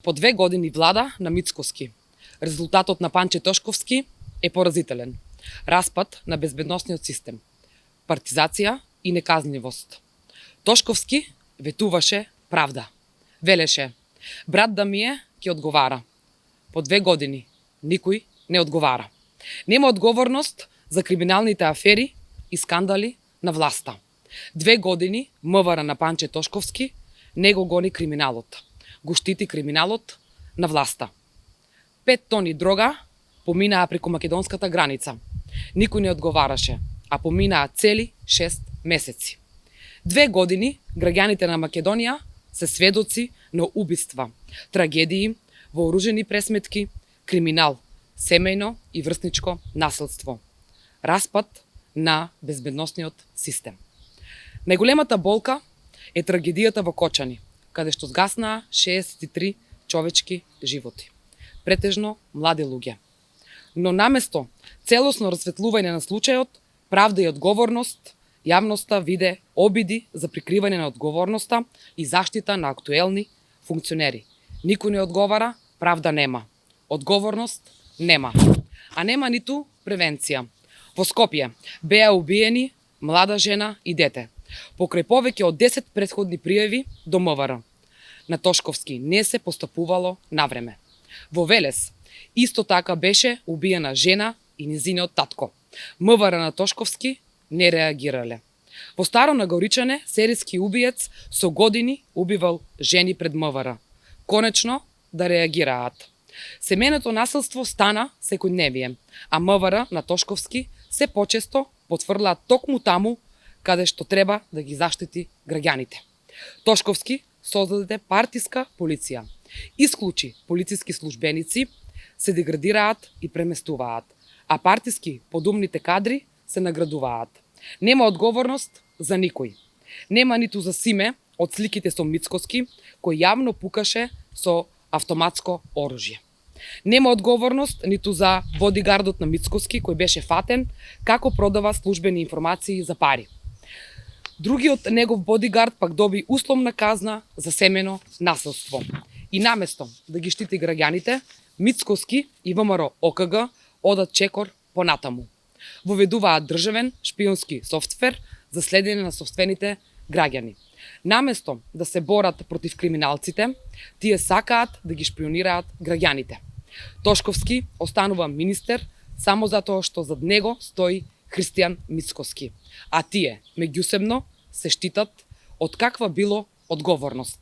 По 2 години влада на Мицкоски. Резултатот на Панче Тошковски е поразителен. Распад на безбедносниот систем, партизација и неказнивост. Тошковски ветуваше правда. Велеше: брат Дамие ќе одговара. По 2 години никој не одговара. Нема одговорност за криминалните афери и скандали на власта. 2 години МВР на Панче Тошковски не го гони криминалот. Го штити криминалот на власта. 5 тони дрога поминаа преку македонската граница. Никој не одговараше, а поминаа цели 6 месеци. 2 години граѓаните на Македонија се сведоци на убиства, трагедии, вооружени пресметки, криминал, семејно и врсничко насилство. Распад на безбедносниот систем. Најголемата болка е трагедијата во Кочани, каде што згаснаа 63 човечки животи, претежно млади луѓе. Но наместо целосно расветлување на случајот, правда и одговорност, јавноста виде обиди за прикривање на одговорноста и заштита на актуелни функционери. Никој не одговара, правда нема. Одговорност нема. А нема ниту превенција. Во Скопје беа убиени млада жена и дете. Покрај повеќе од 10 претходни пријави до МВР. На Тошковски не се постапувало навреме. Во Велес исто така беше убиена жена и низиниот татко. МВР на Тошковски не реагирале. Во Старо Нагоричане серијски убиец со години убивал жени пред МВР. Конечно да реагираат. Семејното насилство стана секојдневие, а МВР на Тошковски се почесто потврлаат токму таму каде што треба да ги заштити граѓаните. Тошковски создаде партиска полиција. Исклучи полициски службеници, се деградираат и преместуваат, а партиски подумните кадри се наградуваат. Нема одговорност за никој. Нема ниту за Симе од сликите со Мицкоски, кој јавно пукаше со автоматско оружје. Нема одговорност ниту за бодигардот на Мицкоски, кој беше фатен како продава службени информации за пари. Другиот негов бодигард пак доби условна казна за семено насилство. И наместо да ги штити граѓаните, Мицкоски и ВМРО ОКГ одат чекор понатаму. Воведуваат државен шпионски софтвер за следење на собствените граѓани. Наместо да се борат против криминалците, тие сакаат да ги шпионираат граѓаните. Тошковски останува министер само затоа што зад него стои Христијан Мицкоски, а тие меѓусебно се штитат од каква било одговорност.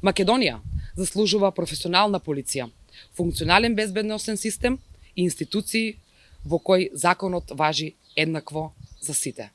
Македонија заслужува професионална полиција, функционален безбедносен систем и институции во кои законот важи еднакво за сите.